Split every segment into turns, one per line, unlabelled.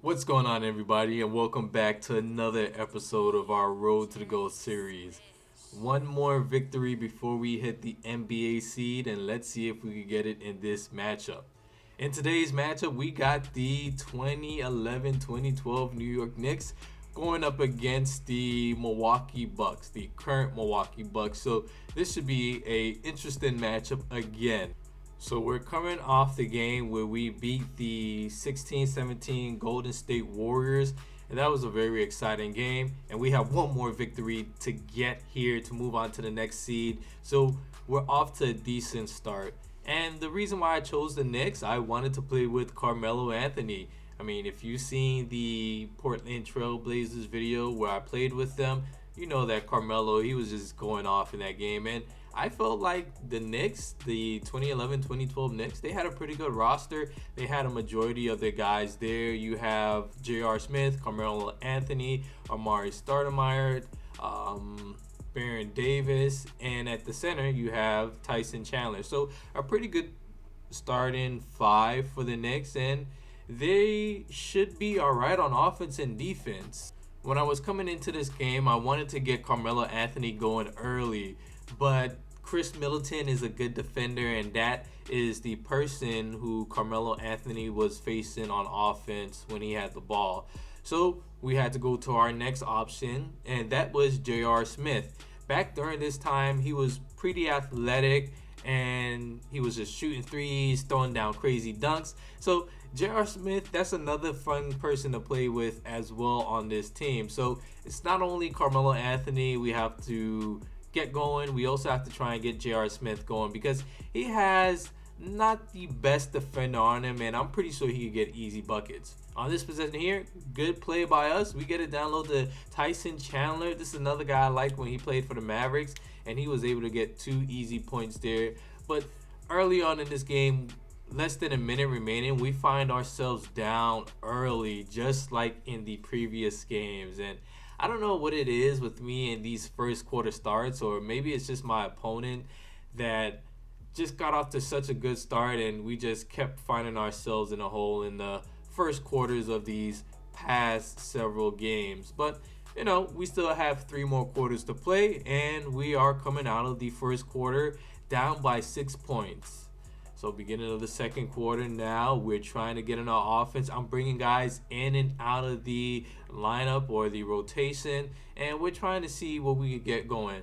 What's going on, everybody, and welcome back to another episode of our Road to the Gold series. One more victory before we hit the NBA seed, and let's see if we can get it in this matchup. In today's matchup, we got the 2011-2012 New York Knicks going up against the Milwaukee Bucks, the current Milwaukee Bucks. So this should be a interesting matchup again. So we're coming off the game where we beat the 16-17 Golden State Warriors, and that was a very exciting game. And we have one more victory to get here to move on to the next seed. So we're off to a decent start. And the reason why I chose the Knicks, I wanted to play with Carmelo Anthony. I mean, if you've seen the Portland Trail Blazers video where I played with them, you know that Carmelo, he was just going off in that game. And I felt like the Knicks, the 2011-2012 Knicks, they had a pretty good roster. They had a majority of their guys there. You have J.R. Smith, Carmelo Anthony, Amari Stoudemire, Baron Davis, and at the center you have Tyson Chandler. So a pretty good starting five for the Knicks, and they should be all right on offense and defense. When I was coming into this game, I wanted to get Carmelo Anthony going early, but Chris Middleton is a good defender, and that is the person who Carmelo Anthony was facing on offense when he had the ball. So we had to go to our next option, and that was J.R. Smith. Back during this time, he was pretty athletic, and he was just shooting threes, throwing down crazy dunks. So J.R. Smith, that's another fun person to play with as well on this team. So it's not only Carmelo Anthony we have to get going, we also have to try and get J.R. Smith going because he has not the best defender on him, and I'm pretty sure he could get easy buckets. On this possession here, good play by us. We get to download the Tyson Chandler. This is another guy I liked when he played for the Mavericks, and he was able to get 2 easy points there. But early on in this game, less than a minute remaining, we find ourselves down early, just like in the previous games. And I don't know what it is with me in these first quarter starts, or maybe it's just my opponent that just got off to such a good start, and we just kept finding ourselves in a hole in the first quarters of these past several games. But you know, we still have 3 more quarters to play, and we are coming out of the first quarter down by 6 points. So beginning of the second quarter now, we're trying to get in our offense. I'm bringing guys in and out of the lineup or the rotation, and we're trying to see what we could get going.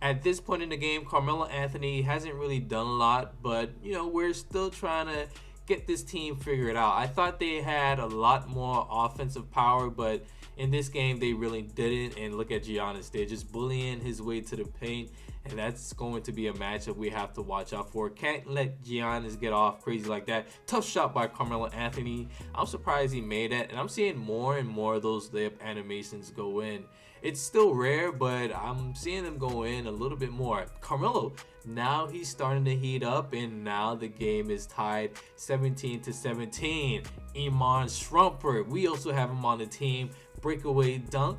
At this point in the game, Carmelo Anthony hasn't really done a lot, but you know, we're still trying to get this team figured out. I thought they had a lot more offensive power, but in this game they really didn't. And look at Giannis, they're just bullying his way to the paint, and that's going to be a matchup we have to watch out for. Can't let Giannis get off crazy like that. Tough shot by Carmelo Anthony. I'm surprised he made that, and I'm seeing more and more of those layup animations go in. It's still rare, but I'm seeing them go in a little bit more. Carmelo, now he's starting to heat up, and now the game is tied 17-17. Iman Shumpert, we also have him on the team. Breakaway dunk.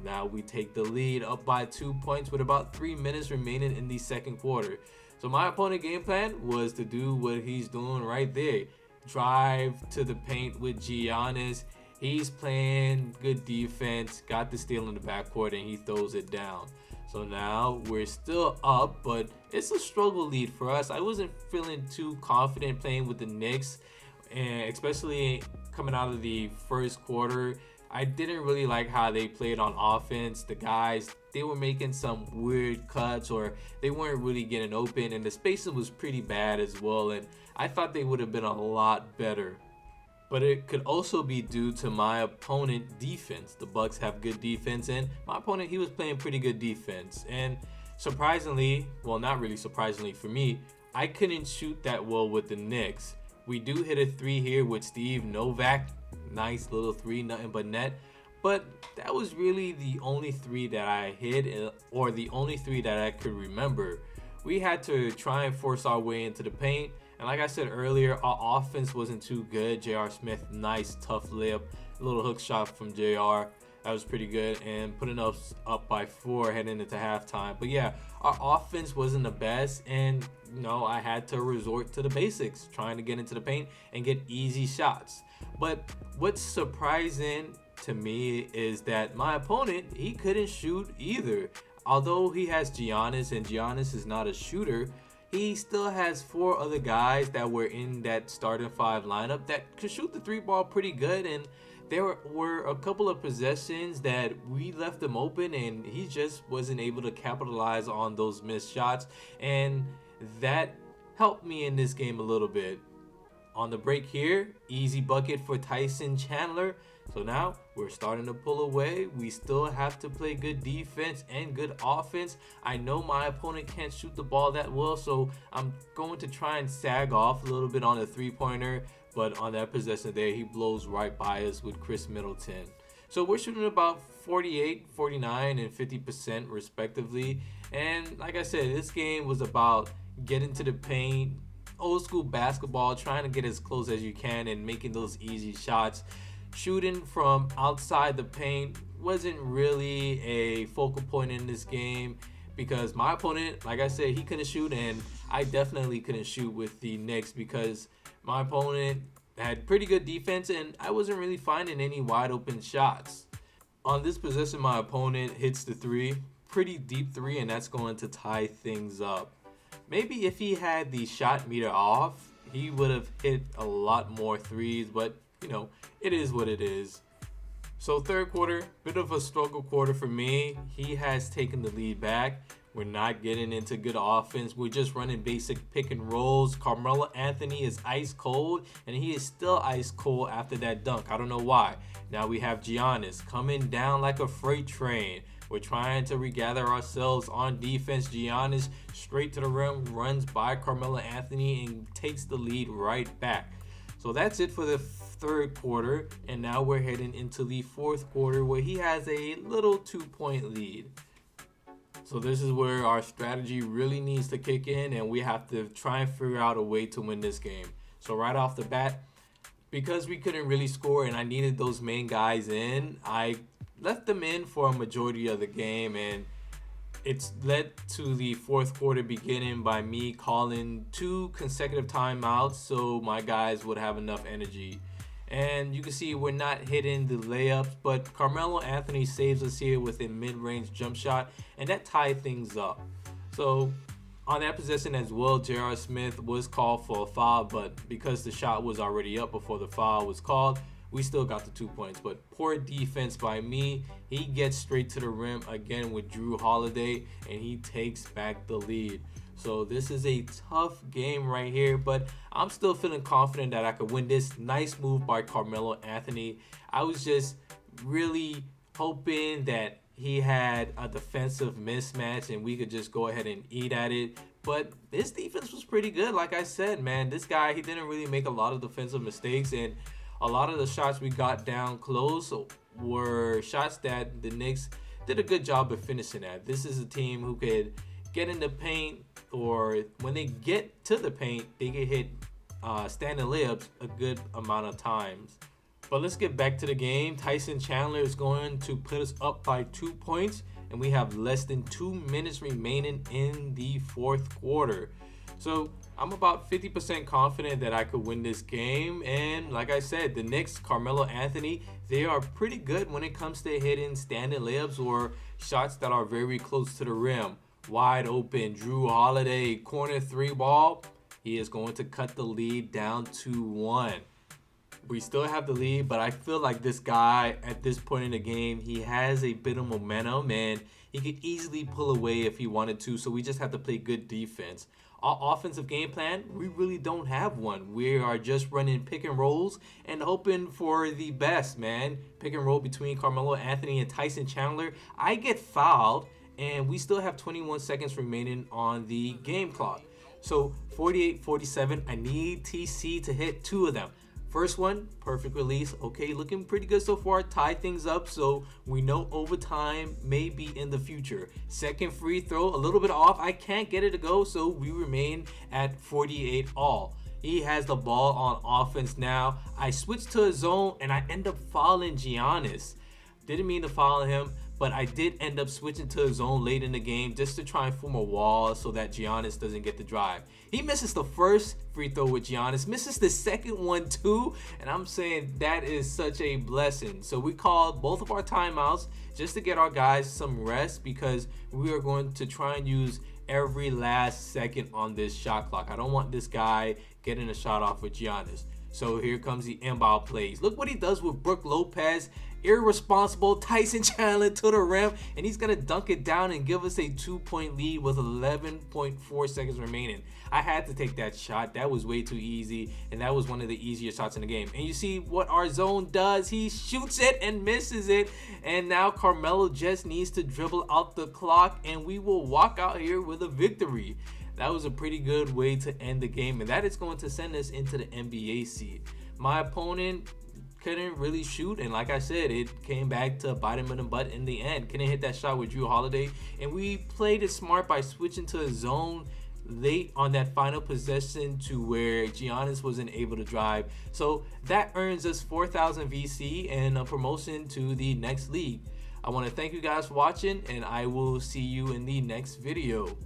Now we take the lead up by 2 points with about 3 minutes remaining in the second quarter. So my opponent game plan was to do what he's doing right there. Drive to the paint with Giannis. He's playing good defense, got the steal in the backcourt, and he throws it down. So now we're still up, but it's a struggle lead for us. I wasn't feeling too confident playing with the Knicks, and especially coming out of the first quarter. I didn't really like how they played on offense. The guys, they were making some weird cuts, or they weren't really getting open, and the spacing was pretty bad as well, and I thought they would have been a lot better. But it could also be due to my opponent defense. The Bucks have good defense, and my opponent, he was playing pretty good defense. And surprisingly, well, not really surprisingly for me, I couldn't shoot that well with the Knicks. We do hit a 3 here with Steve Novak. Nice little 3, nothing but net. But that was really the only 3 that I hit, or the only 3 that I could remember. We had to try and force our way into the paint. And like I said earlier, our offense wasn't too good. J.R. Smith, nice tough layup, a little hook shot from J.R. That was pretty good, and putting us up by 4 heading into halftime. But yeah, our offense wasn't the best, and I had to resort to the basics, trying to get into the paint and get easy shots. But what's surprising to me is that my opponent, he couldn't shoot either. Although he has Giannis, and Giannis is not a shooter, he still has 4 other guys that were in that starting 5 lineup that could shoot the 3-ball pretty good, and there were a couple of possessions that we left him open, and he just wasn't able to capitalize on those missed shots, and that helped me in this game a little bit. On the break here, easy bucket for Tyson Chandler. So now we're starting to pull away. We still have to play good defense and good offense. I know my opponent can't shoot the ball that well, so I'm going to try and sag off a little bit on the 3-pointer. But on that possession there, he blows right by us with Chris Middleton. So we're shooting about 48, 49, and 50% respectively. And like I said, this game was about getting to the paint, old school basketball, trying to get as close as you can and making those easy shots. Shooting from outside the paint wasn't really a focal point in this game because my opponent, like I said, he couldn't shoot, and I definitely couldn't shoot with the Knicks because my opponent had pretty good defense and I wasn't really finding any wide open shots. On this possession, my opponent hits the 3, pretty deep 3, and that's going to tie things up. Maybe if he had the shot meter off, he would have hit a lot more 3s, but it is what it is. So third quarter, bit of a struggle quarter for me. He has taken the lead back. We're not getting into good offense. We're just running basic pick and rolls. Carmelo Anthony is ice cold, and he is still ice cold after that dunk. I don't know why. Now we have Giannis coming down like a freight train. We're trying to regather ourselves on defense. Giannis straight to the rim, runs by Carmelo Anthony and takes the lead right back. So that's it for the third quarter, and now we're heading into the fourth quarter where he has a little 2-point lead. So this is where our strategy really needs to kick in, and we have to try and figure out a way to win this game. So right off the bat, because we couldn't really score and I needed those main guys in, I left them in for a majority of the game, and it's led to the fourth quarter beginning by me calling 2 consecutive timeouts so my guys would have enough energy. And you can see we're not hitting the layups, but Carmelo Anthony saves us here with a mid-range jump shot, and that tied things up. So on that possession as well, J.R. Smith was called for a foul, but because the shot was already up before the foul was called, we still got the 2 points. But poor defense by me. He gets straight to the rim again with Drew Holiday, and he takes back the lead. So this is a tough game right here, but I'm still feeling confident that I could win this. Nice move by Carmelo Anthony. I was just really hoping that he had a defensive mismatch and we could just go ahead and eat at it. But this defense was pretty good. Like I said, man, this guy, he didn't really make a lot of defensive mistakes, and a lot of the shots we got down close were shots that the Knicks did a good job of finishing at. This is a team who could get in the paint, or when they get to the paint, they can hit standing layups a good amount of times. But let's get back to the game. Tyson Chandler is going to put us up by 2 points, and we have less than 2 minutes remaining in the fourth quarter. So I'm about 50% confident that I could win this game. And like I said, the Knicks, Carmelo Anthony, they are pretty good when it comes to hitting standing layups or shots that are very close to the rim. Wide open, Drew Holiday, corner 3-ball. He is going to cut the lead down to 1. We still have the lead, but I feel like this guy at this point in the game, he has a bit of momentum and he could easily pull away if he wanted to. So we just have to play good defense. Our offensive game plan, we really don't have one. We are just running pick and rolls and hoping for the best, man. Pick and roll between Carmelo Anthony and Tyson Chandler. I get fouled, and we still have 21 seconds remaining on the game clock. So 48-47, I need TC to hit 2 of them. First one, perfect release. Okay, looking pretty good so far. Tie things up, so we know overtime may be in the future. Second free throw, a little bit off. I can't get it to go, so we remain at 48 all. He has the ball on offense now. I switch to a zone, and I end up fouling Giannis. Didn't mean to foul him, but I did end up switching to a zone late in the game just to try and form a wall so that Giannis doesn't get the drive. He misses the first free throw with Giannis, misses the second one too, and I'm saying that is such a blessing. So we called both of our timeouts just to get our guys some rest, because we are going to try and use every last second on this shot clock. I don't want this guy getting a shot off with Giannis. So here comes the inbound plays. Look what he does with Brook Lopez. Irresponsible Tyson Chandler to the rim, and he's gonna dunk it down and give us a 2-point lead with 11.4 seconds remaining. I had to take that shot. That was way too easy, and that was one of the easier shots in the game. And you see what our zone does. He shoots it and misses it, and now Carmelo just needs to dribble out the clock, and we will walk out here with a victory. That was a pretty good way to end the game, and that is going to send us into the NBA seed. My opponent couldn't really shoot, and like I said, it came back to bite him in the butt in the end. Couldn't hit that shot with Drew Holiday, and we played it smart by switching to a zone late on that final possession to where Giannis wasn't able to drive. So that earns us 4,000 VC and a promotion to the next league. I want to thank you guys for watching, and I will see you in the next video.